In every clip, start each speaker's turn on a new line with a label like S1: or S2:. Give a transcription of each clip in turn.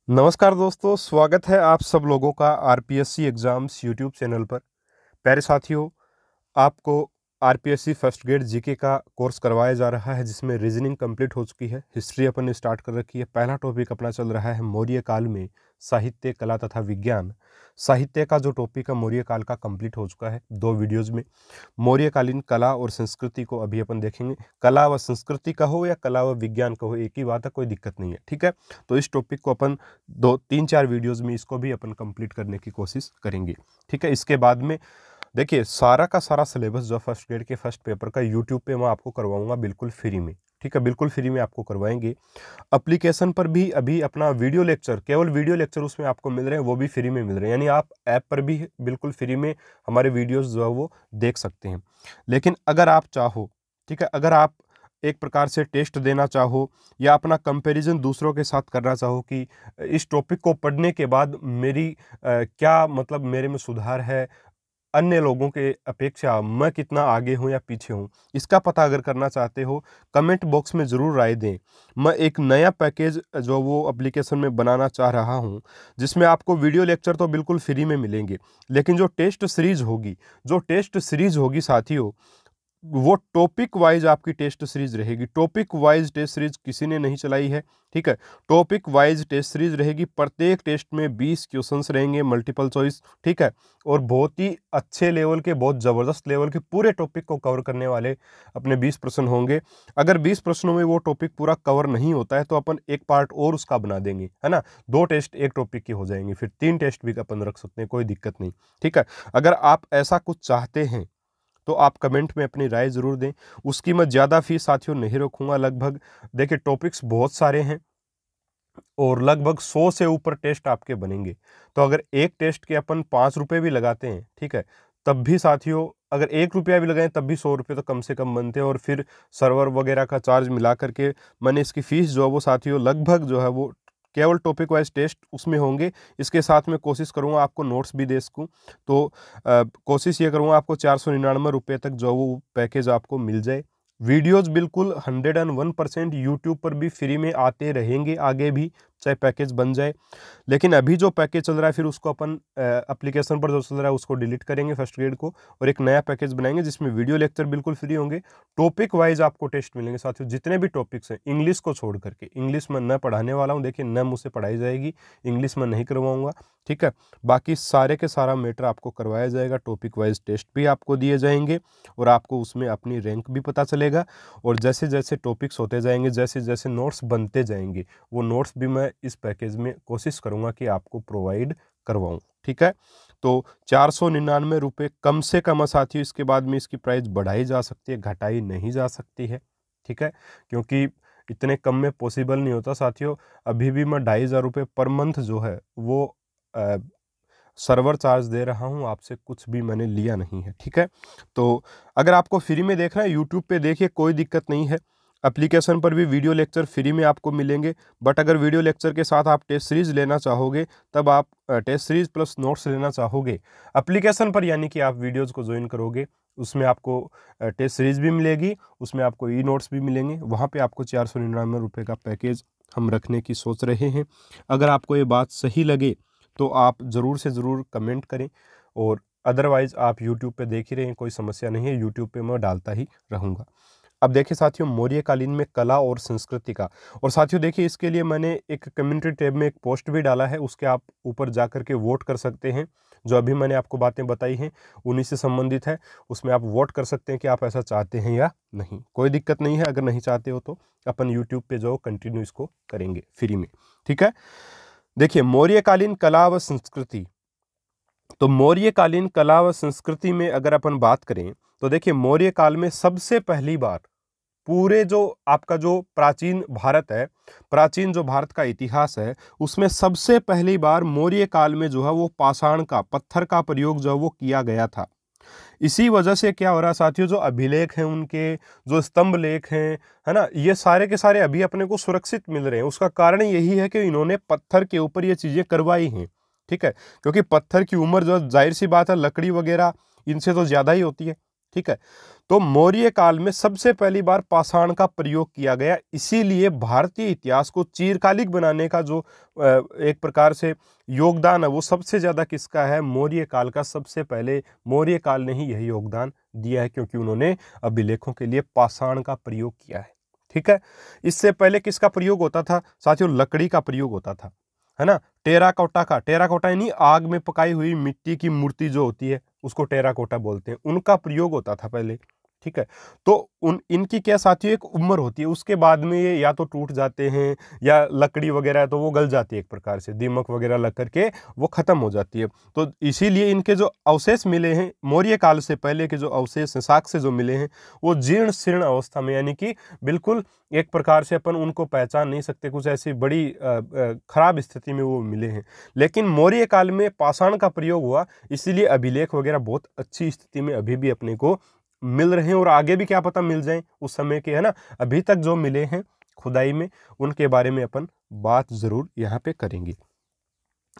S1: नमस्कार दोस्तों, स्वागत है आप सब लोगों का आरपीएससी एग्ज़ाम्स यूट्यूब चैनल पर। प्यारे साथियों, आपको आरपीएससी फर्स्ट ग्रेड जीके का कोर्स करवाया जा रहा है, जिसमें रीजनिंग कंप्लीट हो चुकी है, हिस्ट्री अपन ने स्टार्ट कर रखी है। पहला टॉपिक अपना चल रहा है मौर्य काल में साहित्य, कला तथा विज्ञान। साहित्य का जो टॉपिक है मौर्य काल का कंप्लीट हो चुका है 2 वीडियोज़ में। मौर्यकालीन कला और संस्कृति को अभी अपन देखेंगे। कला व संस्कृति कहो या कला व विज्ञान कहो, एक ही बात है, कोई दिक्कत नहीं है, ठीक है। तो इस टॉपिक को अपन 2-3-4 वीडियोज़ में इसको भी अपन कंप्लीट करने की कोशिश करेंगे, ठीक है। इसके बाद में देखिए, सारा का सारा सिलेबस जो फर्स्ट ग्रेड के फर्स्ट पेपर का यूट्यूब पे मैं आपको करवाऊंगा बिल्कुल फ्री में, ठीक है। बिल्कुल फ्री में आपको करवाएंगे। एप्लीकेशन पर भी अभी अपना वीडियो लेक्चर, केवल वीडियो लेक्चर उसमें आपको मिल रहे हैं, वो भी फ्री में मिल रहे हैं। यानी आप ऐप पर भी बिल्कुल फ्री में हमारे वीडियोस जो है वो देख सकते हैं। लेकिन अगर आप चाहो, ठीक है, अगर आप एक प्रकार से टेस्ट देना चाहो या अपना कंपैरिजन दूसरों के साथ करना चाहो कि इस टॉपिक को पढ़ने के बाद मेरी क्या मतलब मेरे में सुधार है, अन्य लोगों के अपेक्षा मैं कितना आगे हूँ या पीछे हूँ, इसका पता अगर करना चाहते हो, कमेंट बॉक्स में ज़रूर राय दें। मैं एक नया पैकेज जो वो एप्लीकेशन में बनाना चाह रहा हूँ, जिसमें आपको वीडियो लेक्चर तो बिल्कुल फ्री में मिलेंगे, लेकिन जो टेस्ट सीरीज होगी साथियों, वो टॉपिक वाइज आपकी टेस्ट सीरीज रहेगी। टॉपिक वाइज टेस्ट सीरीज किसी ने नहीं चलाई है, ठीक है। टॉपिक वाइज टेस्ट सीरीज रहेगी। प्रत्येक टेस्ट में 20 क्वेश्चंस रहेंगे, मल्टीपल चॉइस, ठीक है। और बहुत ही अच्छे लेवल के, बहुत ज़बरदस्त लेवल के पूरे टॉपिक को कवर करने वाले अपने 20 प्रश्न होंगे। अगर 20 प्रश्नों में वो टॉपिक पूरा कवर नहीं होता है तो अपन एक पार्ट और उसका बना देंगे, है ना। 2 टेस्ट एक टॉपिक की हो जाएंगे, फिर 3 टेस्ट भी अपन रख सकते हैं, कोई दिक्कत नहीं, ठीक है। अगर आप ऐसा कुछ चाहते हैं तो आप कमेंट में अपनी राय ज़रूर दें। उसकी मैं ज़्यादा फीस साथियों नहीं रखूँगा। लगभग देखिए, टॉपिक्स बहुत सारे हैं और लगभग 100 से ऊपर टेस्ट आपके बनेंगे। तो अगर एक टेस्ट के अपन 5 रुपये भी लगाते हैं, ठीक है, तब भी साथियों, अगर 1 रुपया भी लगाएं तब भी 100 रुपये तो कम से कम बनते हैं। और फिर सर्वर वगैरह का चार्ज मिला करके मैंने इसकी फ़ीस जो है वो साथियों लगभग जो है वो केवल टॉपिक वाइज टेस्ट उसमें होंगे। इसके साथ में कोशिश करूंगा आपको नोट्स भी दे सकूँ। तो कोशिश ये करूंगा आपको 499 रुपये तक जो वो पैकेज आपको मिल जाए। वीडियोज़ बिल्कुल 101% यूट्यूब पर भी फ्री में आते रहेंगे आगे भी, चाहे पैकेज बन जाए। लेकिन अभी जो पैकेज चल रहा है, फिर उसको अपन एप्लीकेशन पर जो चल रहा है उसको डिलीट करेंगे फर्स्ट ग्रेड को, और एक नया पैकेज बनाएंगे जिसमें वीडियो लेक्चर बिल्कुल फ्री होंगे। टॉपिक वाइज आपको टेस्ट मिलेंगे साथियों, जितने भी टॉपिक्स हैं, इंग्लिश को छोड़ करके। इंग्लिश में न पढ़ाने वाला हूँ, देखिए, न मुझसे पढ़ाई जाएगी, इंग्लिश में नहीं करवाऊँगा, ठीक है। बाकी सारे के सारा मैटर आपको करवाया जाएगा। टॉपिक वाइज टेस्ट भी आपको दिए जाएंगे और आपको उसमें अपनी रैंक भी पता चलेगा। और जैसे जैसे टॉपिक्स होते जाएंगे, जैसे जैसे नोट्स बनते जाएंगे, वो नोट्स भी मैं इस पैकेज में कोशिश करूंगा कि आपको प्रोवाइड करवाऊं, ठीक है। तो 499 रुपये कम से कम साथियों। इसके बाद में इसकी प्राइस बढ़ाई जा सकती है, घटाई नहीं जा सकती है, ठीक है, क्योंकि इतने कम में पॉसिबल नहीं होता साथियों। अभी भी मैं 2500 रुपये पर मंथ जो है वो सर्वर चार्ज दे रहा हूँ, आपसे कुछ भी मैंने लिया नहीं है, ठीक है। तो अगर आपको फ्री में देखना है, यूट्यूब पे देखिए, कोई दिक्कत नहीं है। एप्लीकेशन पर भी वीडियो लेक्चर फ्री में आपको मिलेंगे। बट अगर वीडियो लेक्चर के साथ आप टेस्ट सीरीज लेना चाहोगे, तब आप टेस्ट सीरीज प्लस नोट्स लेना चाहोगे एप्लीकेशन पर, यानी कि आप वीडियोज़ को ज्वाइन करोगे, उसमें आपको टेस्ट सीरीज भी मिलेगी, उसमें आपको ई नोट्स भी मिलेंगे। वहाँ पे आपको 499 रुपये का पैकेज हम रखने की सोच रहे हैं। अगर आपको ये बात सही लगे तो आप ज़रूर से ज़रूर कमेंट करें, और अदरवाइज़ आप यूट्यूब पे देख ही रहे हैं, कोई समस्या नहीं है, यूट्यूब पे मैं डालता ही रहूँगा। अब देखिए साथियों, मौर्यकालीन में कला और संस्कृति का, और साथियों देखिए, इसके लिए मैंने एक कम्युनिटी टैब में एक पोस्ट भी डाला है, उसके आप ऊपर जा कर के वोट कर सकते हैं। जो अभी मैंने आपको बातें बताई हैं उन्हीं से संबंधित है, उसमें आप वोट कर सकते हैं कि आप ऐसा चाहते हैं या नहीं। कोई दिक्कत नहीं है, अगर नहीं चाहते हो तो अपन यूट्यूब पे जो कंटिन्यू इसको करेंगे फ्री में, ठीक है। देखिए, मौर्यकालीन कला व संस्कृति। तो मौर्यकालीन कला व संस्कृति में अगर अपन बात करें तो देखिए, मौर्य काल में सबसे पहली बार पूरे जो आपका जो प्राचीन भारत है, प्राचीन जो भारत का इतिहास है, उसमें सबसे पहली बार मौर्य काल में जो है वो पाषाण का, पत्थर का प्रयोग जो है वो किया गया था। इसी वजह से क्या हो रहा है साथियों, जो अभिलेख हैं उनके, जो स्तंभ लेख हैं, है ना, ये सारे के सारे अभी अपने को सुरक्षित मिल रहे हैं। उसका कारण यही है कि इन्होंने पत्थर के ऊपर ये चीज़ें करवाई हैं, ठीक है। क्योंकि पत्थर की उम्र जो, जाहिर सी बात है, लकड़ी वगैरह इनसे तो ज़्यादा ही होती है, ठीक है। तो मौर्य काल में सबसे पहली बार पाषाण का प्रयोग किया गया, इसीलिए भारतीय इतिहास को चिरकालिक बनाने का जो एक प्रकार से योगदान है वो सबसे ज्यादा किसका है, मौर्य काल का। सबसे पहले मौर्य काल ने ही यही योगदान दिया है, क्योंकि उन्होंने अभिलेखों के लिए पाषाण का प्रयोग किया है। ठीक है, इससे पहले किसका प्रयोग होता था साथियों, लकड़ी का प्रयोग होता था, है ना। टेराकोटा का, टेराकोटा यानी आग में पकाई हुई मिट्टी की मूर्ति जो होती है उसको टेराकोटा बोलते हैं, उनका प्रयोग होता था पहले। ठीक है, तो इनकी क्या साथियों एक उम्र होती है, उसके बाद में ये या तो टूट जाते हैं या लकड़ी वगैरह है तो वो गल जाती है, एक प्रकार से दीमक वगैरह लग करके वो खत्म हो जाती है। तो इसीलिए इनके जो अवशेष मिले हैं मौर्य काल से पहले के जो अवशेष हैं, साक्ष्य जो मिले हैं वो जीर्ण शीर्ण अवस्था में, यानी कि बिल्कुल एक प्रकार से अपन उनको पहचान नहीं सकते, कुछ ऐसी बड़ी खराब स्थिति में वो मिले हैं। लेकिन मौर्य काल में पाषाण का प्रयोग हुआ, इसीलिए अभिलेख वगैरह बहुत अच्छी स्थिति में अभी भी अपने को मिल रहे हैं, और आगे भी क्या पता मिल जाएं उस समय के, है ना। अभी तक जो मिले हैं खुदाई में उनके बारे में अपन बात जरूर यहाँ पे करेंगे।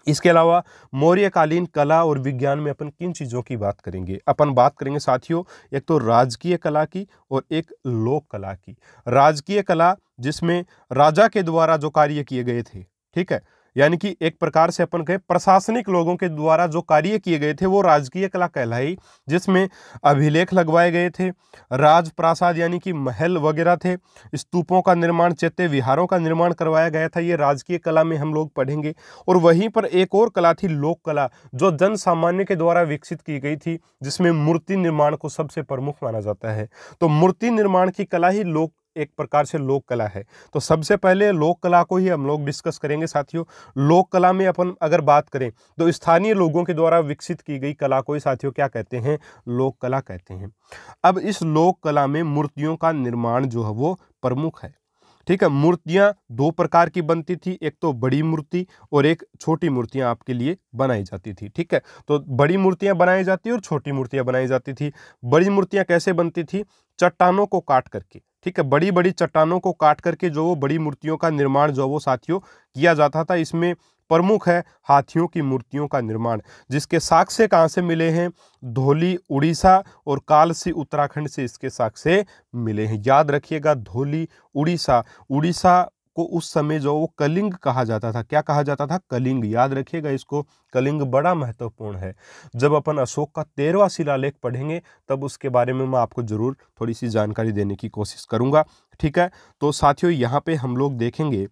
S1: इसके अलावा मौर्यकालीन कला और विज्ञान में अपन किन चीज़ों की बात करेंगे, अपन बात करेंगे साथियों एक तो राजकीय कला की और एक लोक कला की। राजकीय कला जिसमें राजा के द्वारा जो कार्य किए गए थे, ठीक है, यानी कि एक प्रकार से अपन कहें प्रशासनिक लोगों के द्वारा जो कार्य किए गए थे वो राजकीय कला कहलाई, जिसमें अभिलेख लगवाए गए थे, राजप्रासाद यानी कि महल वगैरह थे, स्तूपों का निर्माण, चैत्य विहारों का निर्माण करवाया गया था, ये राजकीय कला में हम लोग पढ़ेंगे। और वहीं पर एक और कला थी लोक कला, जो जन सामान्य के द्वारा विकसित की गई थी, जिसमें मूर्ति निर्माण को सबसे प्रमुख माना जाता है। तो मूर्ति निर्माण की कला ही लोक एक प्रकार से लोक कला है। तो सबसे पहले लोक कला को ही हम लोग डिस्कस करेंगे साथियों। लोक कला में अपन अगर बात करें तो स्थानीय लोगों के द्वारा विकसित की गई कला को ही साथियों क्या कहते हैं, लोक कला कहते हैं। अब इस लोक कला में मूर्तियों का निर्माण जो है वो प्रमुख है। ठीक है, मूर्तियां दो प्रकार की बनती थी, एक तो बड़ी मूर्ति और एक छोटी मूर्तियां आपके लिए बनाई जाती थी। ठीक है, तो बड़ी मूर्तियां बनाई जाती और छोटी मूर्तियां बनाई जाती थी। बड़ी मूर्तियां कैसे बनती थी, चट्टानों को काट करके, ठीक है, बड़ी बड़ी चट्टानों को काट करके जो वो बड़ी मूर्तियों का निर्माण जो वो साथियों किया जाता था। इसमें प्रमुख है हाथियों की मूर्तियों का निर्माण, जिसके साक्ष्य कहाँ से मिले हैं, धौली उड़ीसा और कालसी उत्तराखंड से इसके साक्ष्य मिले हैं। याद रखिएगा, धौली उड़ीसा, उड़ीसा को उस समय जो वो कलिंग कहा जाता था, क्या कहा जाता था, कलिंग। याद रखिएगा इसको, कलिंग बड़ा महत्वपूर्ण है। जब अपन अशोक का 13वां शिलालेख पढ़ेंगे तब उसके बारे में मैं आपको जरूर थोड़ी सी जानकारी देने की कोशिश करूंगा। ठीक है, तो साथियों यहाँ पे हम लोग देखेंगे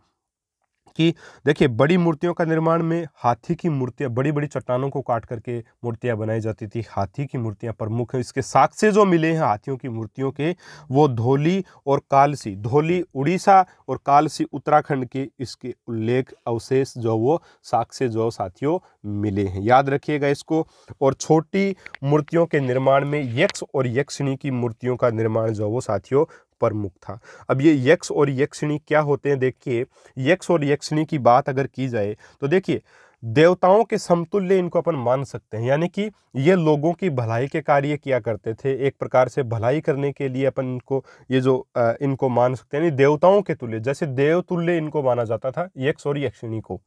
S1: कि देखिए बड़ी मूर्तियों का निर्माण में हाथी की मूर्तियां, बड़ी बड़ी चट्टानों को काट करके मूर्तियां बनाई जाती थी, हाथी की मूर्तियां प्रमुख हैं। इसके साक्ष्य जो मिले हैं हाथियों की मूर्तियों के वो धौली और कालसी, धौली उड़ीसा और कालसी उत्तराखंड के इसके उल्लेख अवशेष जो वो साक्ष्य जो साथियों मिले हैं, याद रखिएगा इसको। और छोटी मूर्तियों के निर्माण में यक्ष और यक्षिणी की मूर्तियों का निर्माण जो वो साथियों प्रमुख था। अब ये यक्ष और यक्षिणी क्या होते हैं, देखिए यक्ष और यक्षिणी की बात अगर की जाए तो देखिए देवताओं के समतुल्य इनको अपन मान सकते हैं, यानी कि ये लोगों की भलाई के कार्य किया करते थे। एक प्रकार से भलाई करने के लिए अपन इनको ये जो इनको मान सकते हैं, यानी देवताओं के तुल्य, जैसे देव तुल्य इनको माना जाता था यक्ष और यक्षिणी को।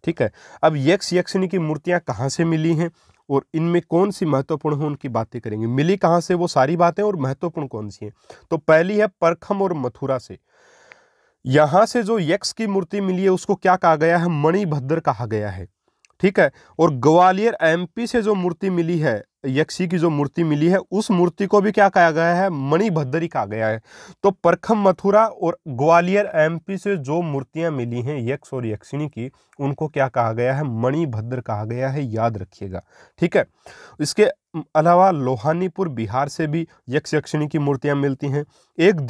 S1: ठीक है, अब यक्ष यक्षिणी की मूर्तियां कहाँ से मिली हैं और इनमें कौन सी महत्वपूर्ण है उनकी बातें करेंगे। मिली कहाँ से वो सारी बातें और महत्वपूर्ण कौन सी हैं। तो पहली है परखम और मथुरा से। यहां से जो यक्ष की मूर्ति मिली है उसको क्या कहा गया है, मणिभद्र कहा गया है। ठीक है, और ग्वालियर एमपी से जो मूर्ति मिली है, यक्षी की जो मूर्ति मिली है उस मूर्ति को भी क्या कहा गया है, मणिभद्र कहा गया है। तो परखम मथुरा और ग्वालियर एमपी से जो मूर्तियां मिली हैं यक्ष और यक्षिणी की, उनको क्या कहा गया है, मणिभद्र कहा गया है, याद रखिएगा। ठीक है, इसके अलावा लोहानीपुर बिहार से भी यक्ष यक्षिणी की मूर्तियां मिलती हैं। एक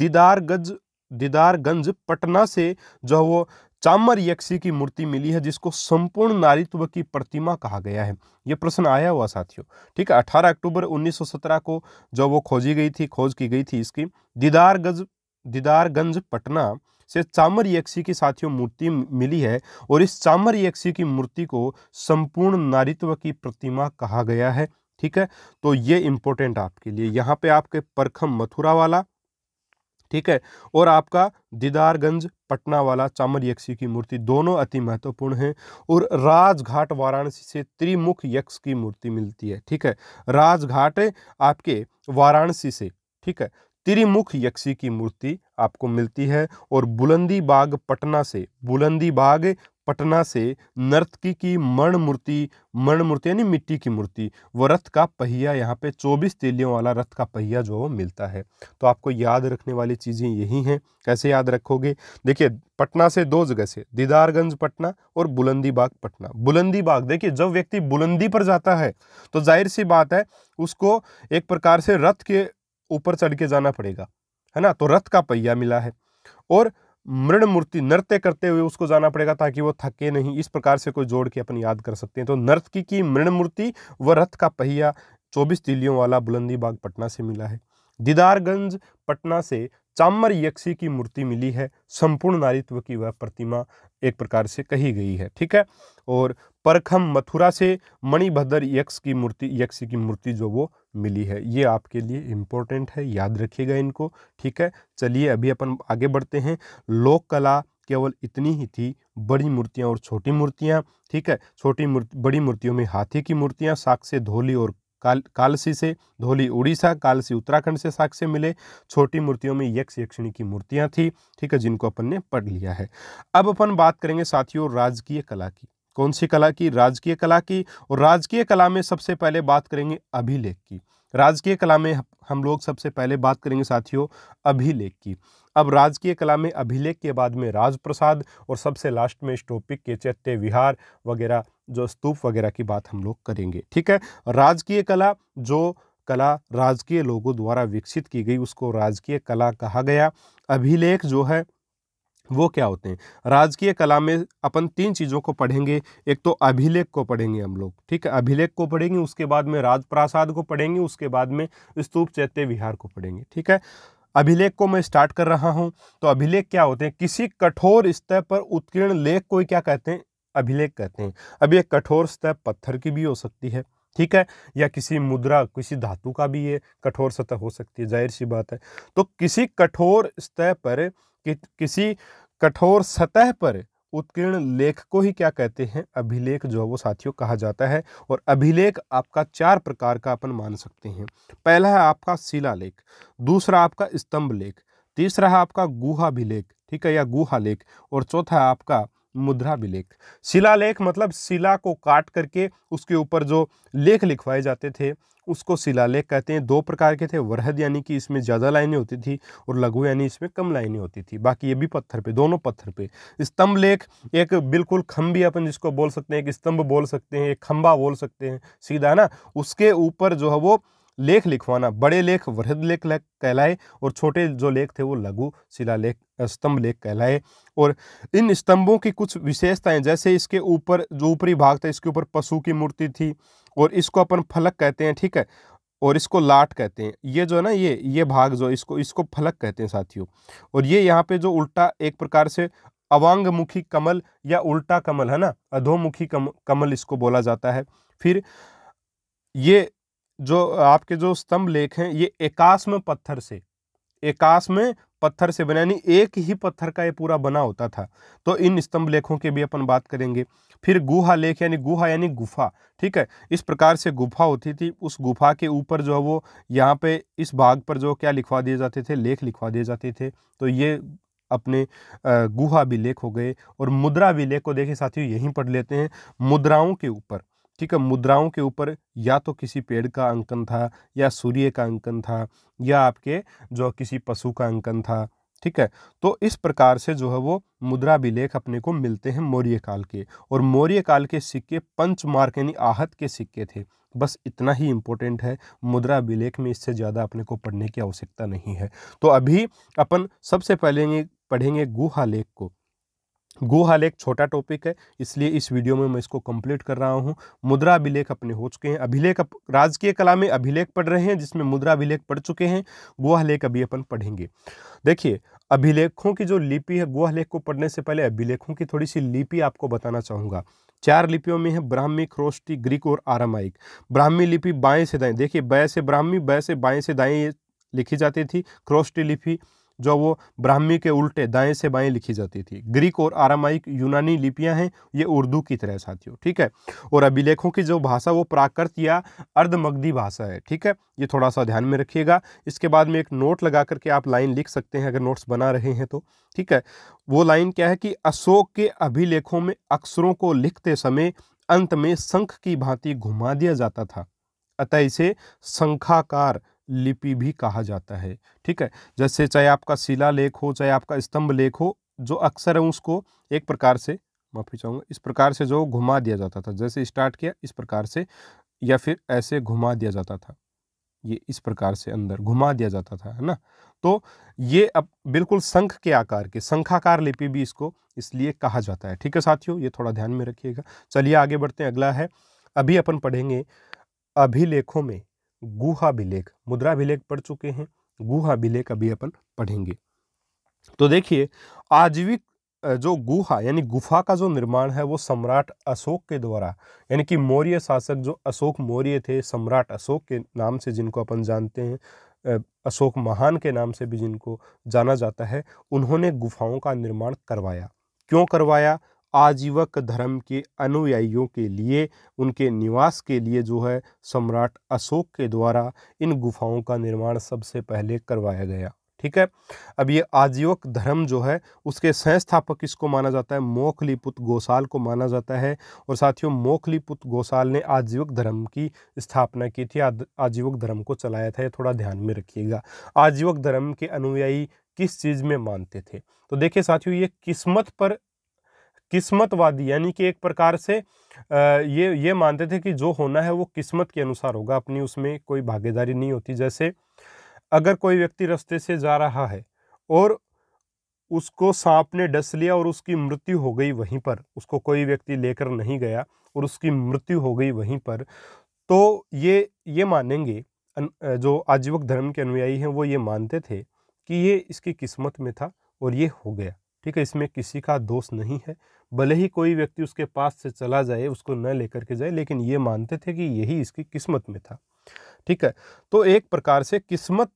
S1: दीदारगंज पटना से जो वो चामर यक्षी की मूर्ति मिली है, जिसको संपूर्ण नारीत्व की प्रतिमा कहा गया है। ये प्रश्न आया हुआ साथियों। ठीक है, 18 अक्टूबर 1917 को जो वो खोजी गई थी, खोज की गई थी इसकी। दीदारगंज पटना से चामर यक्षी की साथियों मूर्ति मिली है, और इस चामर यक्षी की मूर्ति को संपूर्ण नारीत्व की प्रतिमा कहा गया है। ठीक है, तो ये इंपॉर्टेंट आपके लिए, यहाँ पे आपके परखम मथुरा वाला, ठीक है, और आपका दीदारगंज पटना वाला चामर यक्षी की मूर्ति, दोनों अति महत्वपूर्ण हैं। और राजघाट वाराणसी से त्रिमुख यक्ष की मूर्ति मिलती है। ठीक है, राजघाट आपके वाराणसी से, ठीक है। त्रिमुख यक्षी की मूर्ति आपको मिलती है। और बुलंदी बाग पटना से नर्तकी की मण मूर्ति यानी मिट्टी की मूर्ति, वो रथ का पहिया, यहाँ पे 24 तीलियों वाला रथ का पहिया जो मिलता है। तो आपको याद रखने वाली चीज़ें यही हैं। कैसे याद रखोगे? देखिए, पटना से 2 जगह से, दीदारगंज पटना और बुलंदी बाग पटना। बुलंदी बाग, देखिए जब व्यक्ति बुलंदी पर जाता है तो जाहिर सी बात है उसको एक प्रकार से रथ के ऊपर चढ़ के जाना पड़ेगा, है ना। तो रथ का पहिया मिला है। और मृण मूर्ति, नृत्य करते हुए उसको जाना पड़ेगा ताकि वो थके नहीं। इस प्रकार से कोई जोड़ के अपन याद कर सकते हैं। तो नर्तकी की मृण मूर्ति व रथ का पहिया 24 तीलियों वाला बुलंदी बाग पटना से मिला है। दीदारगंज पटना से चाम्मर यक्षी की मूर्ति मिली है। संपूर्ण नारीत्व की वह प्रतिमा एक प्रकार से कही गई है, ठीक है। और परखम मथुरा से मणिभद्र यक्षी की मूर्ति जो वो मिली है। ये आपके लिए इम्पोर्टेंट है, याद रखिएगा इनको, ठीक है। चलिए अभी अपन आगे बढ़ते हैं। लोक कला केवल इतनी ही थी, बड़ी मूर्तियां और छोटी मूर्तियां, ठीक है। बड़ी मूर्तियों में हाथी की मूर्तियां साक्ष्य धौली और कालसी से, धौली उड़ीसा, कालसी उत्तराखंड से साक्ष्य मिले। छोटी मूर्तियों में यक्ष यक्षिणी की मूर्तियां थी, ठीक है, जिनको अपन ने पढ़ लिया है। अब अपन बात करेंगे साथियों राजकीय कला की। कौन सी कला की? राजकीय कला की। और राजकीय कला में सबसे पहले बात करेंगे अभिलेख की। राजकीय कला में हम लोग सबसे पहले बात करेंगे साथियों अभिलेख की। अब राजकीय कला में अभिलेख के बाद में राजप्रसाद और सबसे लास्ट में इस टॉपिक के चैत्य विहार वगैरह जो स्तूप वगैरह की बात हम लोग करेंगे, ठीक है। राजकीय कला, जो कला राजकीय लोगों द्वारा विकसित की गई उसको राजकीय कला कहा गया। अभिलेख जो है वो क्या होते हैं? राजकीय कला में अपन 3 चीज़ों को पढ़ेंगे। एक तो अभिलेख को पढ़ेंगे हम लोग, ठीक है, अभिलेख को पढ़ेंगे, उसके बाद में राजप्रासाद को पढ़ेंगे, उसके बाद में स्तूप चैत्य विहार को पढ़ेंगे, ठीक है। अभिलेख को मैं स्टार्ट कर रहा हूं। तो अभिलेख क्या होते हैं? किसी कठोर स्तर पर उत्कीर्ण लेख को क्या कहते हैं? अभिलेख कहते हैं। अब ये कठोर सतह पत्थर की भी हो सकती है, ठीक है, या किसी मुद्रा, किसी धातु का भी ये कठोर सतह हो सकती है, जाहिर सी बात है। तो किसी कठोर सतह पर किसी कठोर सतह पर उत्कीर्ण लेख को ही क्या कहते हैं? अभिलेख जो है वो साथियों कहा जाता है। और अभिलेख आपका 4 प्रकार का अपन मान सकते हैं। पहला है आपका शिलालेख, दूसरा आपका स्तंभ लेख, तीसरा है आपका गुहाभिलेख, ठीक है, या गुहालेख, और चौथा है आपका मुद्राभिलेख। शिलालेख मतलब शिला को काट करके उसके ऊपर जो लेख लिखवाए जाते थे उसको शिलालेख कहते हैं। 2 प्रकार के थे, वृहद यानी कि इसमें ज़्यादा लाइनें होती थी, और लघु यानी इसमें कम लाइनें होती थी। बाकी ये भी पत्थर पे, दोनों पत्थर पे। स्तंभ लेख एक बिल्कुल खंबी अपन जिसको बोल सकते हैं, एक स्तंभ बोल सकते हैं, एक खंबा बोल सकते हैं, सीधा ना, उसके ऊपर जो है वो लेख लिखवाना। बड़े लेख वृहद लेख कहलाए और छोटे जो लेख थे वो लघु शिलालेख स्तंभ लेख कहलाए। और इन स्तंभों की कुछ विशेषताएं, जैसे इसके ऊपर जो ऊपरी भाग था इसके ऊपर पशु की मूर्ति थी, और इसको अपन फलक कहते हैं, ठीक है, और इसको लाट कहते हैं। ये जो है ना, ये भाग जो इसको फलक कहते हैं साथियों। और ये यहाँ पे जो उल्टा एक प्रकार से अवांगमुखी कमल या उल्टा कमल है ना, अधोमुखी कमल इसको बोला जाता है। फिर ये जो आपके जो स्तंभ लेख हैं ये एकास्म पत्थर से बना, यानी एक ही पत्थर का ये पूरा बना होता था। तो इन स्तंभ लेखों की भी अपन बात करेंगे। फिर गुहा लेख यानी गुहा यानी गुफा, ठीक है, इस प्रकार से गुफा होती थी। उस गुफा के ऊपर जो है वो यहाँ पे इस भाग पर जो क्या लिखवा दिए जाते थे? लेख लिखवा दिए जाते थे। तो ये अपने गुहा अभिलेख हो गए। और मुद्रा अभिलेख को देखिए साथियों, यहीं पढ़ लेते हैं। मुद्राओं के ऊपर, ठीक है, मुद्राओं के ऊपर या तो किसी पेड़ का अंकन था, या सूर्य का अंकन था, या आपके जो किसी पशु का अंकन था, ठीक है। तो इस प्रकार से जो है वो मुद्रा अभिलेख अपने को मिलते हैं मौर्य काल के। और मौर्य काल के सिक्के पंचमार्क यानी आहत के सिक्के थे। बस इतना ही इम्पोर्टेंट है मुद्रा अभिलेख में, इससे ज़्यादा अपने को पढ़ने की आवश्यकता नहीं है। तो अभी अपन सबसे पहले पढ़ेंगे गुहालेख को। गुहालेख छोटा टॉपिक है, इसलिए इस वीडियो में मैं इसको कंप्लीट कर रहा हूं। मुद्रा अभिलेख अपने हो चुके हैं। अभिलेख राजकीय कला में अभिलेख पढ़ रहे हैं, जिसमें मुद्रा अभिलेख पढ़ चुके हैं। गुहालेख अभी अपन पढ़ेंगे। देखिए, अभिलेखों की जो लिपि है, गुहालेख को पढ़ने से पहले अभिलेखों की थोड़ी सी लिपि आपको बताना चाहूँगा। 4 लिपियों में है, ब्राह्मी, ख्रोष्टी, ग्रीक और आरामाइक। ब्राह्मी लिपि बाएं से दाएं, देखिए बै से ब्राह्मी, बै से बाएं से दाएं ये लिखी जाती थी। ख्रोष्टी लिपि जो वो ब्राह्मी के उल्टे दाएं से बाएं लिखी जाती थी। ग्रीक और आरामाइक यूनानी लिपियां हैं, ये उर्दू की तरह साथियों, ठीक है। और अभिलेखों की जो भाषा वो प्राकृत या अर्धमगधी भाषा है, ठीक है, ये थोड़ा सा ध्यान में रखिएगा। इसके बाद में एक नोट लगा करके आप लाइन लिख सकते हैं अगर नोट्स बना रहे हैं तो, ठीक है। वो लाइन क्या है कि अशोक के अभिलेखों में अक्षरों को लिखते समय अंत में शंख की भांति घुमा दिया जाता था, अतः इसे शंखाकार लिपि भी कहा जाता है, ठीक है। जैसे चाहे आपका शिलालेख हो, चाहे आपका स्तंभ लेख हो, जो अक्षर है उसको एक प्रकार से, माफी चाहूंगा, इस प्रकार से जो घुमा दिया जाता था, जैसे स्टार्ट किया इस प्रकार से, या फिर ऐसे घुमा दिया जाता था, ये इस प्रकार से अंदर घुमा दिया जाता था, है ना। तो ये अब बिल्कुल शंख के आकार के, शंखाकार लिपि भी इसको इसलिए कहा जाता है, ठीक है साथियों, ये थोड़ा ध्यान में रखिएगा। चलिए आगे बढ़ते हैं। अगला है, अभी अपन पढ़ेंगे अभिलेखों में गुहाभिलेख। मुद्राभिलेख पढ़ चुके हैं, गुहाभिलेख अभी अपन पढ़ेंगे। तो देखिए, आजीविक जो गुहा यानी गुफा का जो निर्माण है वो सम्राट अशोक के द्वारा, यानी कि मौर्य शासक जो अशोक मौर्य थे, सम्राट अशोक के नाम से जिनको अपन जानते हैं, अशोक महान के नाम से भी जिनको जाना जाता है, उन्होंने गुफाओं का निर्माण करवाया। क्यों करवाया? आजीवक धर्म के अनुयायियों के लिए, उनके निवास के लिए जो है सम्राट अशोक के द्वारा इन गुफाओं का निर्माण सबसे पहले करवाया गया, ठीक है। अब ये आजीवक धर्म जो है उसके संस्थापक किसको माना जाता है? मोखलीपुत्र गोसाल को माना जाता है। और साथियों, मोखलीपुत्र गोसाल ने आजीवक धर्म की स्थापना की थी, आजीवक धर्म को चलाया था, ये थोड़ा ध्यान में रखिएगा। आजीवक धर्म के अनुयायी किस चीज में मानते थे? तो देखिए साथियों, ये किस्मत पर, किस्मतवादी, यानी कि एक प्रकार से ये मानते थे कि जो होना है वो किस्मत के अनुसार होगा, अपनी उसमें कोई भागीदारी नहीं होती। जैसे अगर कोई व्यक्ति रास्ते से जा रहा है और उसको सांप ने डस लिया और उसकी मृत्यु हो गई वहीं पर, उसको कोई व्यक्ति लेकर नहीं गया और उसकी मृत्यु हो गई वहीं पर, तो ये मानेंगे, जो आजीवक धर्म के अनुयायी हैं वो ये मानते थे कि ये इसकी किस्मत में था और ये हो गया, ठीक है, इसमें किसी का दोष नहीं है। भले ही कोई व्यक्ति उसके पास से चला जाए, उसको न लेकर के जाए, लेकिन ये मानते थे कि यही इसकी किस्मत में था, ठीक है। तो एक प्रकार से किस्मत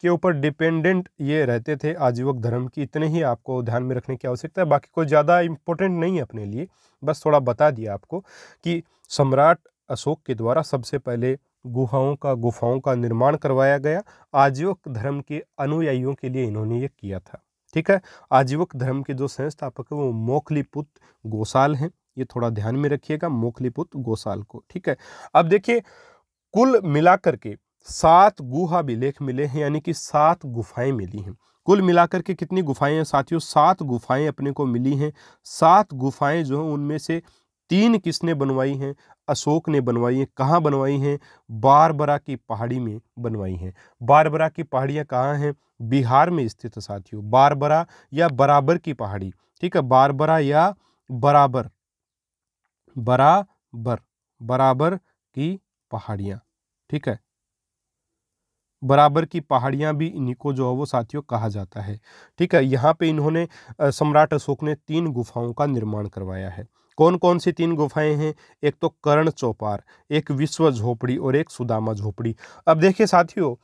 S1: के ऊपर डिपेंडेंट ये रहते थे आजीवक धर्म की। इतने ही आपको ध्यान में रखने की आवश्यकता है, बाकी कोई ज़्यादा इम्पोर्टेंट नहीं है अपने लिए, बस थोड़ा बता दिया आपको कि सम्राट अशोक के द्वारा सबसे पहले गुफाओं का निर्माण करवाया गया। आजीवक धर्म के अनुयायियों के लिए इन्होंने ये किया था, ठीक है। आजीवक धर्म के जो संस्थापक है वो मोखलीपुत्र गोसाल हैं, ये थोड़ा ध्यान में रखिएगा, मोखलीपुत्र गोसाल को, ठीक है। अब देखिए, कुल मिलाकर के 7 गुहाभिलेख मिले हैं, यानी कि 7 गुफाएं मिली हैं। कुल मिलाकर के कितनी गुफाएं हैं साथियों? 7 गुफाएं अपने को मिली हैं। 7 गुफाएं जो हैं उनमें से 3 किसने बनवाई हैं? अशोक ने बनवाई हैं। कहाँ बनवाई हैं? बारबरा की पहाड़ी में बनवाई हैं। बारबरा की पहाड़ियाँ कहाँ हैं? बिहार में स्थित है साथियों। बारबरा या बराबर की पहाड़ी, ठीक है, बारबरा या बराबर, बराबर की पहाड़ियाँ, ठीक है, बराबर की पहाड़ियाँ भी इन्हीं को जो है वो साथियों कहा जाता है, ठीक है। यहाँ पे इन्होंने सम्राट अशोक ने 3 गुफाओं का निर्माण करवाया है। कौन कौन सी 3 गुफाएं हैं? एक तो कर्ण चौपार, एक विश्व झोपड़ी और एक सुदामा झोपड़ी। अब देखिए साथियों,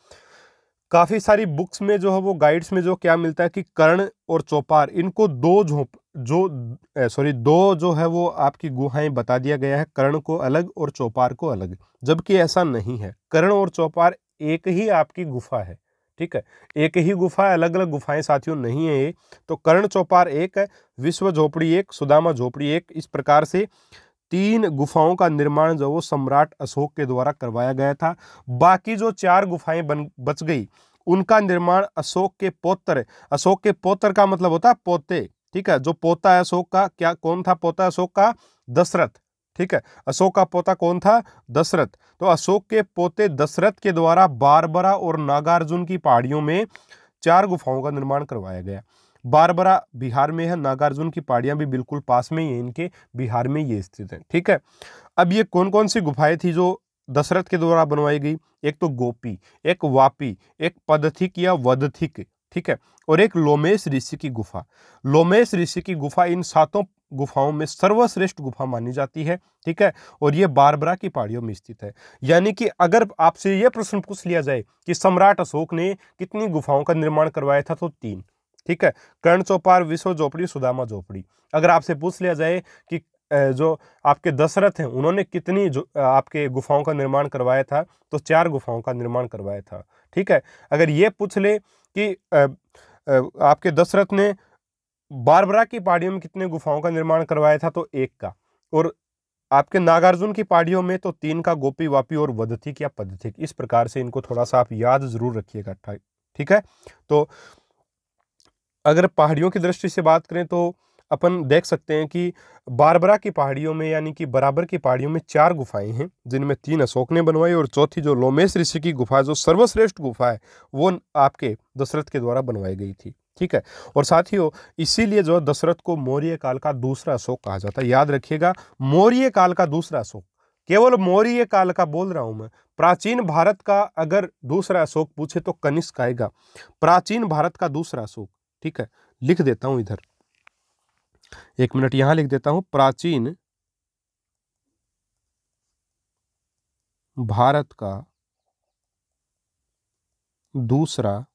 S1: काफ़ी सारी बुक्स में जो है वो गाइड्स में जो क्या मिलता है कि कर्ण और चौपार, इनको दो जो है वो आपकी गुहाएं बता दिया गया है, कर्ण को अलग और चौपार को अलग, जबकि ऐसा नहीं है। कर्ण और चौपार एक ही आपकी गुफा है, ठीक है, एक ही गुफा है, अलग अलग गुफाएं साथियों नहीं है ये। तो कर्ण चौपार एक है, विश्व झोपड़ी एक, सुदामा झोपड़ी एक, इस प्रकार से 3 गुफाओं का निर्माण जो वो सम्राट अशोक के द्वारा करवाया गया था। बाकी जो 4 गुफाएं बच गई, उनका निर्माण अशोक के पौत्र का मतलब होता है पोते, ठीक है, जो पोता है अशोक का, क्या कौन था पोता अशोक का? दशरथ, ठीक है, अशोक का पोता कौन था? दशरथ। तो अशोक के पोते दशरथ के द्वारा बारबरा और नागार्जुन की पहाड़ियों में 4 गुफाओं का निर्माण करवाया गया। बारबरा बिहार में है, नागार्जुन की पहाड़ियां भी बिल्कुल पास में ही है इनके, बिहार में ये स्थित है, ठीक है। अब ये कौन कौन सी गुफाएं थी जो दशरथ के द्वारा बनवाई गई? एक तो गोपी, एक वापी, एक पदथिक या वदथिक, ठीक है, और एक लोमेश ऋषि की गुफा। लोमेश ऋषि की गुफा इन 7 गुफाओं में सर्वश्रेष्ठ गुफा मानी जाती है, ठीक है, और ये बारबरा की पहाड़ियों में स्थित है। यानी कि अगर आपसे यह प्रश्न पूछ लिया जाए कि सम्राट अशोक ने कितनी गुफाओं का निर्माण करवाया था, तो 3, ठीक है, कर्ण चौपार, विश्व झोपड़ी, सुदामा झोपड़ी। अगर आपसे पूछ लिया जाए कि जो आपके दशरथ हैं उन्होंने कितनी आपके गुफाओं का निर्माण करवाया था, तो 4 गुफाओं का निर्माण करवाया था, ठीक है। अगर ये पूछ ले कि आपके दशरथ ने बारबरा की पहाड़ियों में कितने गुफाओं का निर्माण करवाया था, तो 1 का, और आपके नागार्जुन की पहाड़ियों में तो 3 का, गोपी, वापी और वदथिक या पदथिक। इस प्रकार से इनको थोड़ा सा आप याद जरूर रखिएगा, ठीक है। तो अगर पहाड़ियों की दृष्टि से बात करें तो अपन देख सकते हैं कि बारबरा की पहाड़ियों में यानी कि बराबर की पहाड़ियों में 4 गुफाएं हैं, जिनमें 3 अशोक ने बनवाई और चौथी जो लोमेश ऋषि की गुफा जो सर्वश्रेष्ठ गुफा है वो आपके दशरथ के द्वारा बनवाई गई थी, ठीक है। और साथियों इसीलिए जो दशरथ को मौर्य काल का दूसरा अशोक कहा जाता है। याद रखिएगा, मौर्य काल का दूसरा अशोक, केवल मौर्य काल का बोल रहा हूं मैं। प्राचीन भारत का अगर दूसरा अशोक पूछे तो कनिष्क आएगा, प्राचीन भारत का दूसरा अशोक, ठीक है। लिख देता हूं इधर, 1 मिनट यहां लिख देता हूं, प्राचीन भारत का दूसरा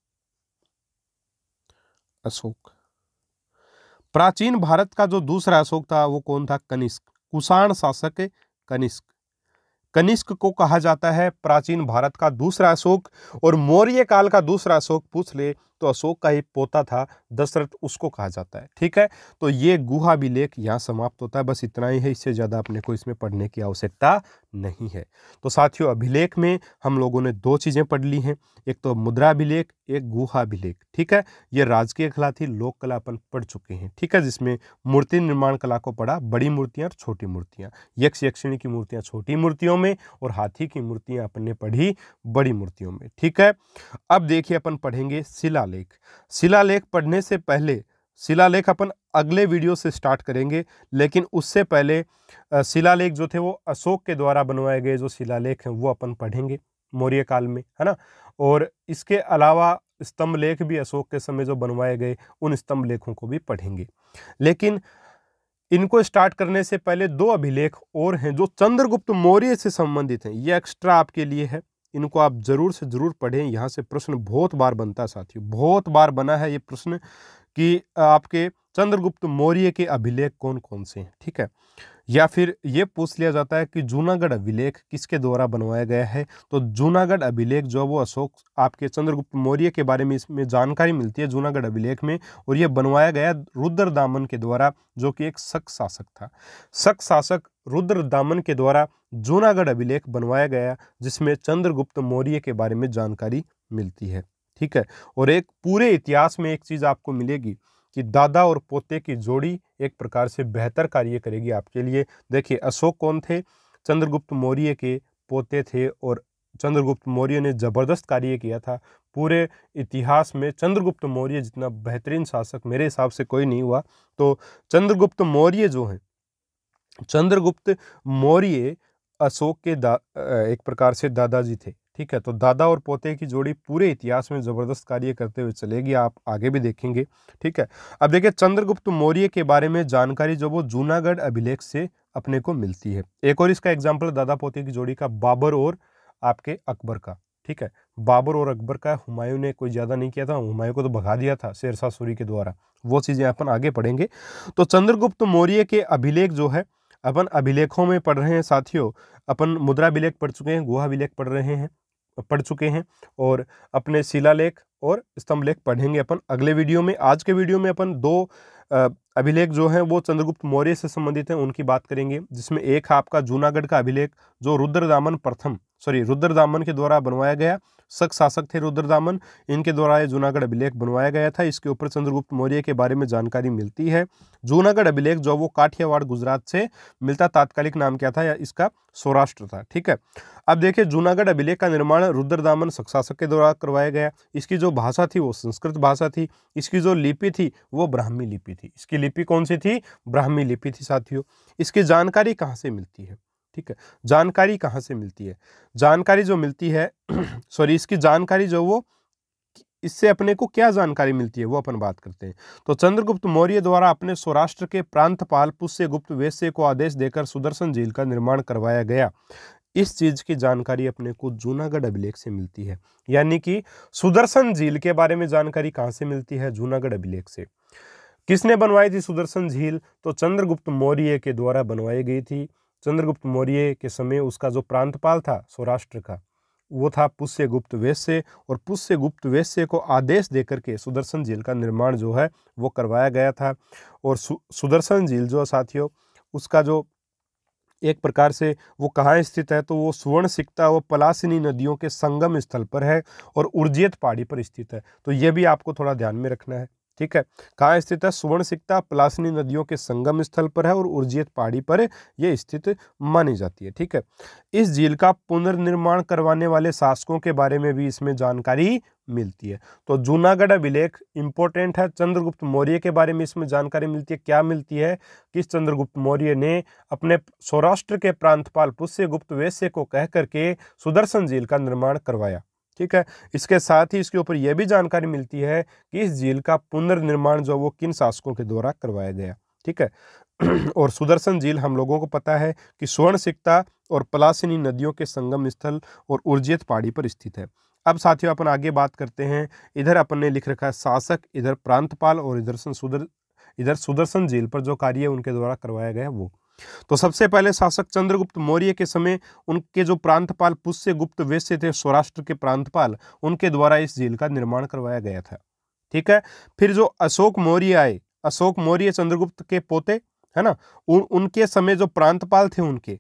S1: अशोक। प्राचीन भारत का जो दूसरा अशोक था वो कौन था? कनिष्क, कुषाण शासक कनिष्क। कनिष्क को कहा जाता है प्राचीन भारत का दूसरा अशोक। और मौर्य काल का दूसरा अशोक पूछ ले तो अशोक का एक पोता था दशरथ, उसको कहा जाता है, ठीक है। तो ये गुहा अभिलेख यहाँ समाप्त होता है, बस इतना ही है, इससे ज़्यादा अपने को इसमें पढ़ने की आवश्यकता नहीं है। तो साथियों अभिलेख में हम लोगों ने 2 चीज़ें पढ़ ली हैं, एक तो मुद्रा अभिलेख, एक गुहा अभिलेख, ठीक है। ये राजकीय कला थी, लोक कला अपन पढ़ चुके हैं, ठीक है, जिसमें मूर्ति निर्माण कला को पढ़ा, बड़ी मूर्तियाँ और छोटी मूर्तियाँ, यक्ष यक्षिणी की मूर्तियाँ छोटी मूर्तियों में और हाथी की मूर्तियाँ अपन ने पढ़ी बड़ी मूर्तियों में, ठीक है। अब देखिए अपन पढ़ेंगे शिलालेख। शिलालेख पढ़ने से पहले, शिलालेख अपन अगले वीडियो से स्टार्ट करेंगे, लेकिन उससे पहले शिलालेख जो थे वो अशोक के द्वारा बनवाए गए जो शिलालेख हैं वो अपन पढ़ेंगे मौर्य काल में, है ना। और इसके अलावा स्तंभ लेख भी अशोक के समय जो बनवाए गए उन स्तंभ लेखों को भी पढ़ेंगे। लेकिन इनको स्टार्ट करने से पहले 2 अभिलेख और हैं जो चंद्रगुप्त मौर्य से संबंधित हैं, ये एक्स्ट्रा आपके लिए है, इनको आप जरूर से जरूर पढ़ें। यहाँ से प्रश्न बहुत बार बनता है साथियों, बहुत बार बना है ये प्रश्न कि आपके चंद्रगुप्त मौर्य के अभिलेख कौन कौन से हैं, ठीक है। या फिर ये पूछ लिया जाता है कि जूनागढ़ अभिलेख किसके द्वारा बनवाया गया है, तो जूनागढ़ अभिलेख जो वो अशोक आपके चंद्रगुप्त मौर्य के बारे में इसमें जानकारी मिलती है जूनागढ़ अभिलेख में, और ये बनवाया गया रुद्रदामन के द्वारा जो कि एक शक शासक था। शक शासक रुद्रदामन के द्वारा जूनागढ़ अभिलेख बनवाया गया जिसमें चंद्रगुप्त मौर्य के बारे में जानकारी मिलती है, ठीक है। और एक पूरे इतिहास में एक चीज आपको मिलेगी कि दादा और पोते की जोड़ी एक प्रकार से बेहतर कार्य करेगी आपके लिए। देखिए अशोक कौन थे? चंद्रगुप्त मौर्य के पोते थे, और चंद्रगुप्त मौर्य ने जबरदस्त कार्य किया था। पूरे इतिहास में चंद्रगुप्त मौर्य जितना बेहतरीन शासक मेरे हिसाब से कोई नहीं हुआ। तो चंद्रगुप्त मौर्य जो हैं, चंद्रगुप्त मौर्य अशोक के एक प्रकार से दादाजी थे, ठीक है। तो दादा और पोते की जोड़ी पूरे इतिहास में जबरदस्त कार्य करते हुए चलेगी, आप आगे भी देखेंगे, ठीक है। अब देखिए चंद्रगुप्त मौर्य के बारे में जानकारी जो वो जूनागढ़ अभिलेख से अपने को मिलती है। एक और इसका एग्जाम्पल दादा पोते की जोड़ी का बाबर और आपके अकबर का, ठीक है। बाबर और अकबर का हुमायूं ने कोई ज्यादा नहीं किया था, हुमायूं को तो भगा दिया था शेरशाह सूरी के द्वारा, वो चीजें अपन आगे पढ़ेंगे। तो चंद्रगुप्त मौर्य के अभिलेख जो है अपन अभिलेखों में पढ़ रहे हैं साथियों। अपन मुद्रा अभिलेख पढ़ चुके हैं, गुहा अभिलेख पढ़ चुके हैं, और अपने शिलालेख और स्तंभ लेख पढ़ेंगे अपन अगले वीडियो में। आज के वीडियो में अपन 2 अभिलेख जो हैं वो चंद्रगुप्त मौर्य से संबंधित हैं, उनकी बात करेंगे, जिसमें एक है आपका जूनागढ़ का अभिलेख जो रुद्रदामन के द्वारा बनवाया गया। शक शासक थे रुद्रदामन, इनके द्वारा ये जूनागढ़ अभिलेख बनवाया गया था। इसके ऊपर चंद्रगुप्त मौर्य के बारे में जानकारी मिलती है। जूनागढ़ अभिलेख जो वो काठियावाड़ गुजरात से मिलता, तात्कालिक नाम क्या था या इसका सौराष्ट्र था, ठीक है। अब देखिए जूनागढ़ अभिलेख का निर्माण रुद्रदामन शक शासक के द्वारा करवाया गया। इसकी जो भाषा थी वो संस्कृत भाषा थी, इसकी जो लिपि थी वो ब्राह्मी लिपि थी। इसकी लिपि कौन सी थी? ब्राह्मी लिपि थी साथियों। इसकी जानकारी कहाँ से मिलती है, ठीक है, जानकारी कहाँ से मिलती है? जानकारी जो मिलती है सॉरी इसकी जानकारी जो वो इससे अपने को क्या जानकारी मिलती है वो अपन बात करते हैं। तो चंद्रगुप्त मौर्य द्वारा अपने सौराष्ट्र के प्रांतपाल पुष्यगुप्त वेश्य को आदेश देकर सुदर्शन झील का निर्माण करवाया गया। इस चीज की जानकारी अपने को जूनागढ़ अभिलेख से मिलती है। यानी कि सुदर्शन झील के बारे में जानकारी कहां से मिलती है? जूनागढ़ अभिलेख से। किसने बनवाई थी सुदर्शन झील? तो चंद्रगुप्त मौर्य के द्वारा बनवाई गई थी। चंद्रगुप्त मौर्य के समय उसका जो प्रांतपाल था सौराष्ट्र का, वो था पुष्यगुप्त वेश्य, और पुष्यगुप्त वेश्य को आदेश देकर के सुदर्शन झील का निर्माण जो है वो करवाया गया था। और सुदर्शन झील जो साथियों, उसका जो एक प्रकार से वो कहाँ स्थित है? तो वो सुवर्णसिक्ता व पलासिनी नदियों के संगम स्थल पर है और उर्जियत पहाड़ी पर स्थित है। तो ये भी आपको थोड़ा ध्यान में रखना है, ठीक है। कहाँ स्थित है? सुवर्णसिक्ता पलासिनी नदियों के संगम स्थल पर है और उर्जियत पहाड़ी पर ये स्थित मानी जाती है, ठीक है। इस झील का पुनर्निर्माण करवाने वाले शासकों के बारे में भी इसमें जानकारी मिलती है। तो जूनागढ़ अभिलेख इंपॉर्टेंट है। चंद्रगुप्त मौर्य के बारे में इसमें जानकारी मिलती है। क्या मिलती है? कि चंद्रगुप्त मौर्य ने अपने सौराष्ट्र के प्रांतपाल पुष्यगुप्त वेश्य को कह करके सुदर्शन झील का निर्माण करवाया, ठीक है। इसके साथ ही इसके ऊपर यह भी जानकारी मिलती है कि इस झील का पुनर्निर्माण जो वो किन शासकों के द्वारा करवाया गया, ठीक है। और सुदर्शन झील हम लोगों को पता है कि सुवर्णसिक्ता और पलासिनी नदियों के संगम स्थल और उर्जियत पहाड़ी पर स्थित है। अब साथियों अपन आगे बात करते हैं। इधर अपन ने लिख रखा है शासक, इधर प्रांतपाल, और इधर सुदर्शन झील पर जो कार्य उनके द्वारा करवाया गया वो। तो सबसे पहले शासक चंद्रगुप्त मौर्य के समय उनके जो प्रांतपाल पुष्यगुप्त वेश्य थे, सौराष्ट्र के प्रांतपाल, उनके द्वारा इस झील का निर्माण करवाया गया था, ठीक है। फिर जो अशोक मौर्य आए, अशोक मौर्य चंद्रगुप्त के पोते है ना, उनके समय जो प्रांतपाल थे उनके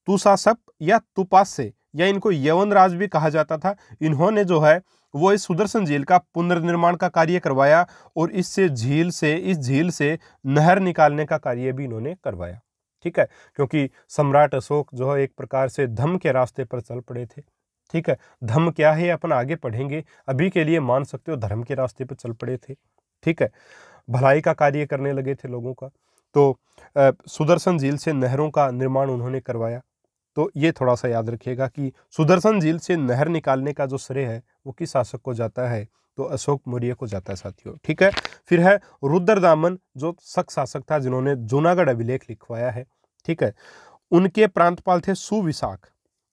S1: तुसासप या तुपास्य, या इनको यवनराज भी कहा जाता था, इन्होंने जो है वो इस सुदर्शन झील का पुनर्निर्माण का कार्य करवाया और इस झील से नहर निकालने का कार्य भी इन्होंने करवाया, ठीक है। क्योंकि सम्राट अशोक जो है एक प्रकार से धम्म के रास्ते पर चल पड़े थे, ठीक है। धम्म क्या है अपन आगे पढ़ेंगे, अभी के लिए मान सकते हो धर्म के रास्ते पर चल पड़े थे, ठीक है। भलाई का कार्य करने लगे थे लोगों का। तो सुदर्शन झील से नहरों का निर्माण उन्होंने करवाया। तो ये थोड़ा सा याद रखिएगा कि सुदर्शन झील से नहर निकालने का जो श्रेय है वो किस शासक को जाता है? तो अशोक मौर्य को जाता है साथियों, ठीक है। फिर है रुद्रदामन, जो शक शासक था जिन्होंने जूनागढ़ अभिलेख लिखवाया है, ठीक है। उनके प्रांतपाल थे सुविशाख,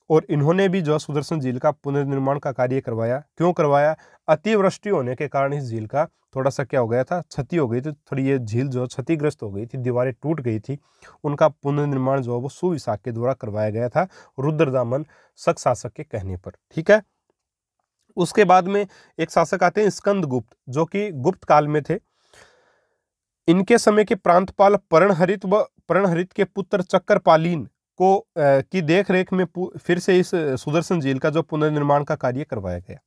S1: और इन्होंने भी जो सुदर्शन झील का पुनर्निर्माण का कार्य करवाया। क्यों करवाया? अतिवृष्टि होने के कारण इस झील का थोड़ा सा क्या हो गया था, क्षति हो गई थी, थोड़ी ये झील जो क्षतिग्रस्त हो गई थी, दीवारें टूट गई थी। उनका पुनर्निर्माण जो है वो सुविशाख के द्वारा करवाया गया था, रुद्रदामन शक शासक के कहने पर, ठीक है। उसके बाद में एक शासक आते हैं स्कंदगुप्त, जो कि गुप्त काल में थे। इनके समय के प्रांतपाल पर्णहरित के पुत्र चक्रपालीन को की देखरेख में फिर से इस सुदर्शन झील का जो पुनर्निर्माण का कार्य करवाया गया।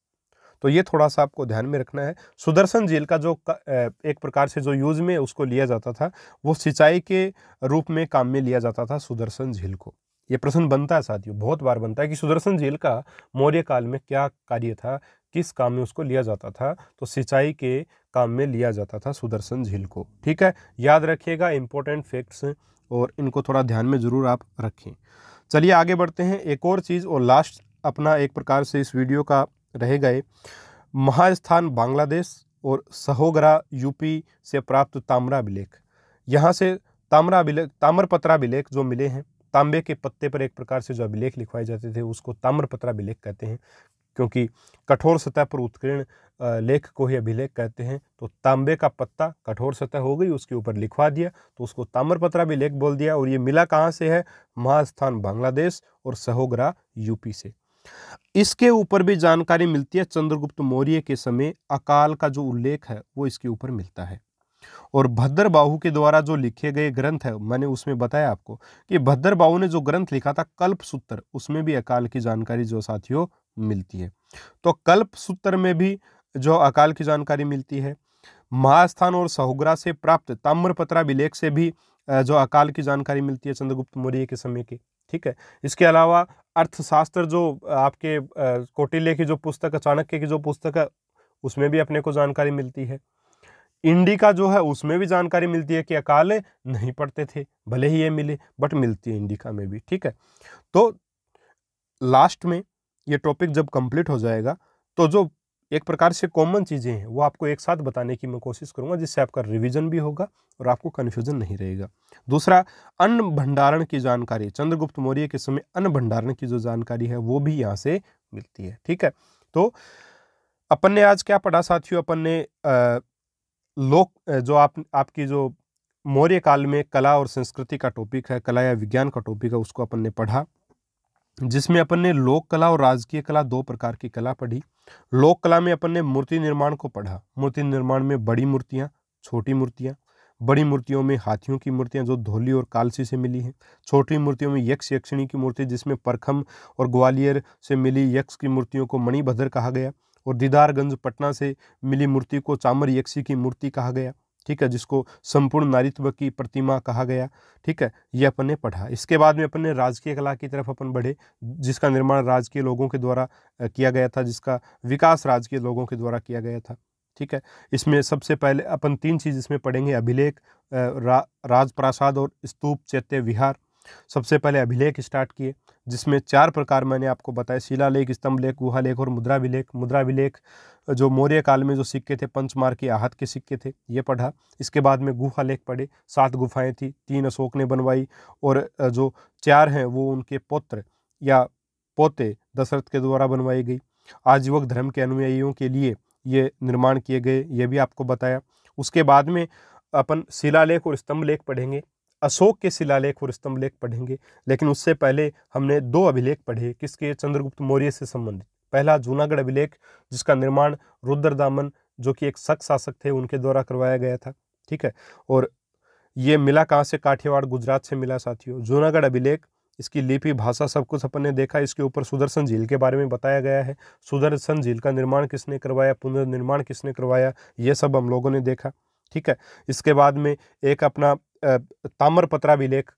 S1: तो ये थोड़ा सा आपको ध्यान में रखना है। सुदर्शन झील का जो एक प्रकार से जो यूज में उसको लिया जाता था, वो सिंचाई के रूप में काम में लिया जाता था सुदर्शन झील को। ये प्रश्न बनता है साथियों, बहुत बार बनता है कि सुदर्शन झील का मौर्य काल में क्या कार्य था, किस काम में उसको लिया जाता था? तो सिंचाई के काम में लिया जाता था सुदर्शन झील को, ठीक है। याद रखिएगा इंपॉर्टेंट फैक्ट्स, और इनको थोड़ा ध्यान में जरूर आप रखें। चलिए आगे बढ़ते हैं। एक और चीज़ और लास्ट अपना एक प्रकार से इस वीडियो का रहेगा, महास्थान बांग्लादेश और सहोगरा यूपी से प्राप्त ताम्र अभिलेख। यहाँ से ताम्रपत्र अभिलेख जो मिले हैं, तांबे के पत्ते पर एक प्रकार से जो अभिलेख लिखवाए जाते थे उसको ताम्रपत्र अभिलेख कहते हैं, क्योंकि कठोर सतह पर उत्कीर्ण लेख को ही अभिलेख कहते हैं। तो तांबे का पत्ता कठोर सतह हो गई, उसके ऊपर लिखवा दिया तो उसको ताम्रपत्र अभिलेख बोल दिया। और ये मिला कहाँ से है? महास्थान बांग्लादेश और सहोगरा यूपी से। इसके ऊपर भी जानकारी मिलती है। चंद्रगुप्त मौर्य के समय अकाल का जो उल्लेख है वो इसके ऊपर मिलता है। और भद्रबाहु के द्वारा जो लिखे गए ग्रंथ है, मैंने उसमें बताया आपको कि भद्रबाहु ने जो ग्रंथ लिखा था कल्पसूत्र, उसमें भी अकाल की जानकारी जो साथियों मिलती है। तो कल्पसूत्र में भी जो अकाल की जानकारी मिलती है। महास्थान और सहोगरा से प्राप्त ताम्रपत्र अभिलेख से भी जो अकाल की जानकारी मिलती है चंद्रगुप्त मौर्य के समय की, ठीक है। इसके अलावा अर्थशास्त्र जो आपके कौटिल्य की जो पुस्तक है, चाणक्य की जो पुस्तक है, उसमें भी अपने को जानकारी मिलती है। इंडिका जो है उसमें भी जानकारी मिलती है कि अकाल नहीं पड़ते थे, भले ही ये मिले बट मिलती है इंडिका में भी, ठीक है। तो लास्ट में ये टॉपिक जब कंप्लीट हो जाएगा तो जो एक प्रकार से कॉमन चीज़ें हैं वो आपको एक साथ बताने की मैं कोशिश करूंगा, जिससे आपका रिवीजन भी होगा और आपको कन्फ्यूजन नहीं रहेगा। दूसरा, अन्न भंडारण की जानकारी, चंद्रगुप्त मौर्य के समय अन्न भंडारण की जो जानकारी है वो भी यहाँ से मिलती है। ठीक है, तो अपन ने आज क्या पढ़ा साथियों, अपन ने जो आपकी जो मौर्य काल में कला और संस्कृति का टॉपिक है, कला या विज्ञान का टॉपिक है, उसको अपन ने पढ़ा, जिसमें अपन ने लोक कला और राजकीय कला दो प्रकार की कला पढ़ी। लोक कला में अपन ने मूर्ति निर्माण को पढ़ा। मूर्ति निर्माण में बड़ी मूर्तियां, छोटी मूर्तियां। बड़ी मूर्तियों में हाथियों की मूर्तियां जो धौली और कालसी से मिली हैं। छोटी मूर्तियों में यक्ष यक्षिणी की मूर्ति, जिसमें परखम और ग्वालियर से मिली यक्ष की मूर्तियों को मणिभद्र कहा गया, और दीदारगंज पटना से मिली मूर्ति को चामर यक्षी की मूर्ति कहा गया। ठीक है, जिसको संपूर्ण नारीत्व की प्रतिमा कहा गया। ठीक है, ये अपन ने पढ़ा। इसके बाद में अपन ने राजकीय कला की तरफ अपन बढ़े, जिसका निर्माण राजकीय लोगों के द्वारा किया गया था, जिसका विकास राजकीय लोगों के द्वारा किया गया था। ठीक है, इसमें सबसे पहले अपन तीन चीज इसमें पढ़ेंगे, अभिलेख, राजप्रासाद और स्तूप, चैत्य विहार। सबसे पहले अभिलेख स्टार्ट किए, जिसमें चार प्रकार मैंने आपको बताया, शिलालेख, स्तंभलेख, गुहालेख और मुद्राभिलेख। मुद्राभिलेख जो मौर्य काल में जो सिक्के थे, पंचमार के आहत के सिक्के थे, ये पढ़ा। इसके बाद में गुहालेख पढ़े, 7 गुफाएं थी, 3 अशोक ने बनवाई, और जो 4 हैं वो उनके पुत्र या पोते दशरथ के द्वारा बनवाई गई। आजीवक धर्म के अनुयायियों के लिए ये निर्माण किए गए, ये भी आपको बताया। उसके बाद में अपन शिलालेख और स्तंभलेख पढ़ेंगे, अशोक के शिलालेख और स्तंभलेख पढ़ेंगे। लेकिन उससे पहले हमने 2 अभिलेख पढ़े, किसके, चंद्रगुप्त मौर्य से संबंधित। पहला जूनागढ़ अभिलेख, जिसका निर्माण रुद्रदामन जो कि एक शक शासक थे उनके द्वारा करवाया गया था। ठीक है, और ये मिला कहाँ से, काठियावाड़ गुजरात से मिला साथियों। जूनागढ़ अभिलेख, इसकी लिपि, भाषा, सब कुछ अपन ने देखा। इसके ऊपर सुदर्शन झील के बारे में बताया गया है। सुदर्शन झील का निर्माण किसने करवाया, पुनर्निर्माण किसने करवाया, ये सब हम लोगों ने देखा। ठीक है, इसके बाद में एक अपना ताम्रपत्राभिलेख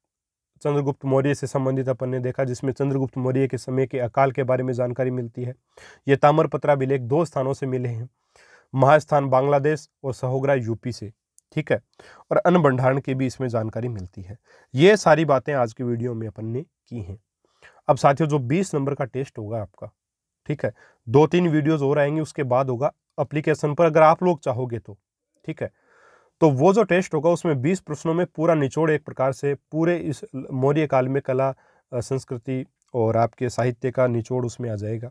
S1: चंद्रगुप्त मौर्य से संबंधित अपन ने देखा, जिसमें चंद्रगुप्त मौर्य के समय के अकाल के बारे में जानकारी मिलती है। ये ताम्रपत्राभिलेख 2 स्थानों से मिले हैं, महास्थान बांग्लादेश और सहोगरा यूपी से। ठीक है, और अन्न भंडारण की भी इसमें जानकारी मिलती है। ये सारी बातें आज की वीडियो में अपन ने की हैं। अब साथियों, जो 20 नंबर का टेस्ट होगा आपका, ठीक है, 2-3 वीडियोज और आएंगे, उसके बाद होगा एप्लीकेशन पर, अगर आप लोग चाहोगे तो। ठीक है, तो वो जो टेस्ट होगा उसमें 20 प्रश्नों में पूरा निचोड़, एक प्रकार से पूरे इस मौर्य काल में कला, संस्कृति और आपके साहित्य का निचोड़ उसमें आ जाएगा।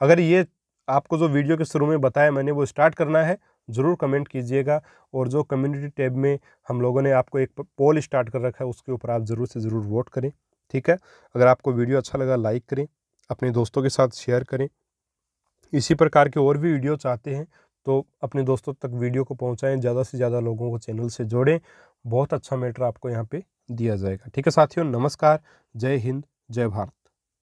S1: अगर ये आपको जो वीडियो के शुरू में बताया मैंने वो स्टार्ट करना है, ज़रूर कमेंट कीजिएगा। और जो कम्युनिटी टैब में हम लोगों ने आपको एक पोल स्टार्ट कर रखा है, उसके ऊपर आप ज़रूर से ज़रूर वोट करें। ठीक है, अगर आपको वीडियो अच्छा लगा लाइक करें, अपने दोस्तों के साथ शेयर करें। इसी प्रकार के और भी वीडियो चाहते हैं तो अपने दोस्तों तक वीडियो को पहुंचाएं, ज़्यादा से ज़्यादा लोगों को चैनल से जोड़ें। बहुत अच्छा मैटर आपको यहाँ पे दिया जाएगा। ठीक है साथियों, नमस्कार, जय हिंद, जय भारत।